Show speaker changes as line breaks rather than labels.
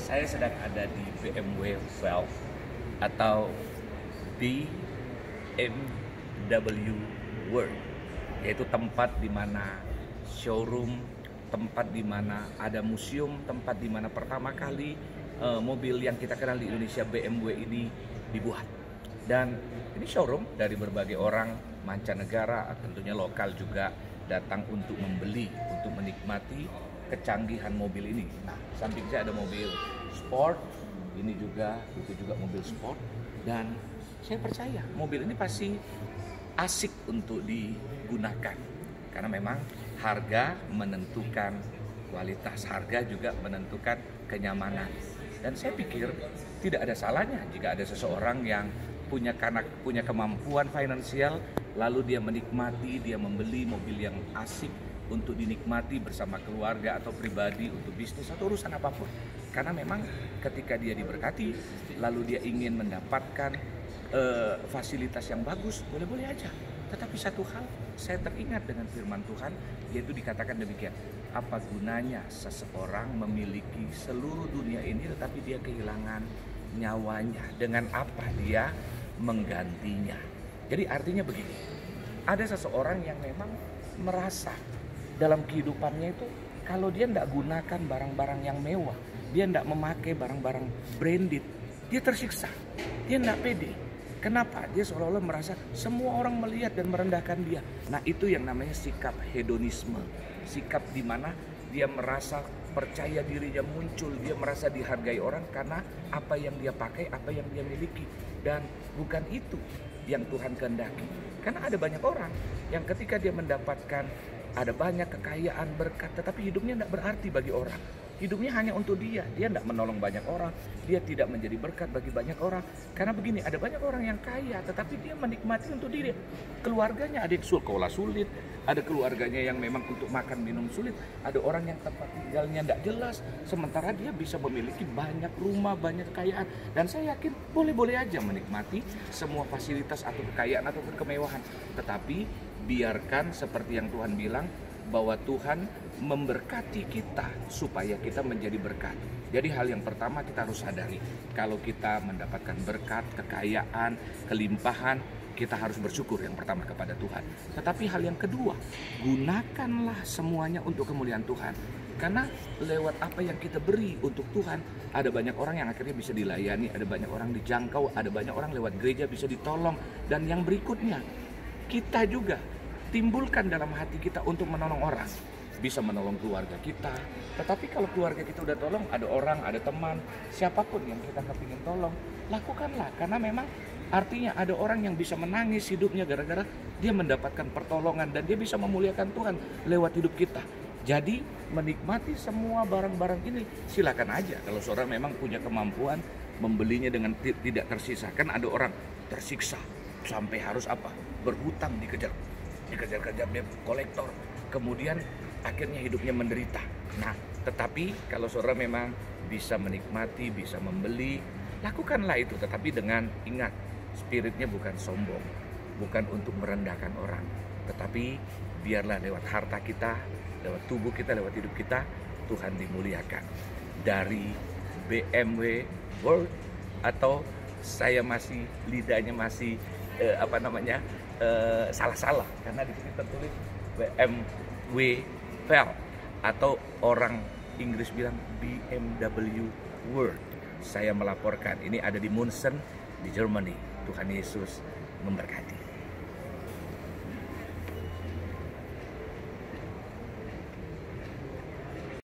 Saya sedang ada di BMW Valve atau BMW World, yaitu tempat di mana showroom, tempat di mana ada museum, tempat di mana pertama kali mobil yang kita kenal di Indonesia BMW ini dibuat. Dan ini showroom dari berbagai orang mancanegara, tentunya lokal juga datang untuk membeli, untuk menikmati kecanggihan mobil ini. Nah, samping saya ada mobil sport, ini juga, itu juga mobil sport, dan saya percaya mobil ini pasti asik untuk digunakan karena memang harga menentukan kualitas, harga juga menentukan kenyamanan. Dan saya pikir tidak ada salahnya jika ada seseorang yang punya kemampuan finansial, lalu dia menikmati, dia membeli mobil yang asik untuk dinikmati bersama keluarga atau pribadi, untuk bisnis atau urusan apapun. Karena memang ketika dia diberkati, lalu dia ingin mendapatkan fasilitas yang bagus, boleh-boleh aja. Tetapi satu hal, saya teringat dengan firman Tuhan, yaitu dikatakan demikian: apa gunanya seseorang memiliki seluruh dunia ini tetapi dia kehilangan nyawanya? Dengan apa dia menggantinya? Jadi artinya begini, ada seseorang yang memang merasa dalam kehidupannya itu kalau dia tidak gunakan barang-barang yang mewah, dia tidak memakai barang-barang branded, dia tersiksa, dia tidak pede. Kenapa? Dia seolah-olah merasa semua orang melihat dan merendahkan dia. Nah, itu yang namanya sikap hedonisme, sikap di mana dia merasa percaya dirinya muncul, dia merasa dihargai orang karena apa yang dia pakai, apa yang dia miliki. Dan bukan itu yang Tuhan kehendaki. Karena ada banyak orang yang ketika dia mendapatkan ada banyak kekayaan, berkat, tetapi hidupnya tidak berarti bagi orang. Hidupnya hanya untuk dia tidak menolong banyak orang, dia tidak menjadi berkat bagi banyak orang. Karena begini, ada banyak orang yang kaya, tetapi dia menikmati untuk diri. Keluarganya ada yang sekolah sulit, ada keluarganya yang memang untuk makan minum sulit, ada orang yang tempat tinggalnya tidak jelas, sementara dia bisa memiliki banyak rumah, banyak kekayaan. Dan saya yakin boleh-boleh aja menikmati semua fasilitas atau kekayaan atau kemewahan. Tetapi biarkan seperti yang Tuhan bilang, bahwa Tuhan memberkati kita supaya kita menjadi berkat. Jadi hal yang pertama kita harus sadari, kalau kita mendapatkan berkat, kekayaan, kelimpahan, kita harus bersyukur yang pertama kepada Tuhan. Tetapi hal yang kedua, gunakanlah semuanya untuk kemuliaan Tuhan. Karena lewat apa yang kita beri untuk Tuhan, ada banyak orang yang akhirnya bisa dilayani, ada banyak orang dijangkau, ada banyak orang lewat gereja bisa ditolong. Dan yang berikutnya, kita juga timbulkan dalam hati kita untuk menolong orang. Bisa menolong keluarga kita. Tetapi kalau keluarga kita udah tolong, ada orang, ada teman, siapapun yang kita kepingin tolong, lakukanlah. Karena memang artinya ada orang yang bisa menangis hidupnya gara-gara dia mendapatkan pertolongan, dan dia bisa memuliakan Tuhan lewat hidup kita. Jadi menikmati semua barang-barang ini silakan aja. Kalau seorang memang punya kemampuan membelinya dengan tidak tersisa. Kan ada orang tersiksa sampai harus apa? Berhutang, dikejar-kejar dia kolektor, kemudian akhirnya hidupnya menderita. Nah, tetapi kalau saudara memang bisa menikmati, bisa membeli, lakukanlah itu. Tetapi dengan ingat, spiritnya bukan sombong, bukan untuk merendahkan orang, tetapi biarlah lewat harta kita, lewat tubuh kita, lewat hidup kita, Tuhan dimuliakan. Dari BMW World, atau saya masih lidahnya masih salah-salah karena di sini tertulis BMW Valve, atau orang Inggris bilang BMW World. Saya melaporkan ini ada di Munchen, di Germany. Tuhan Yesus memberkati.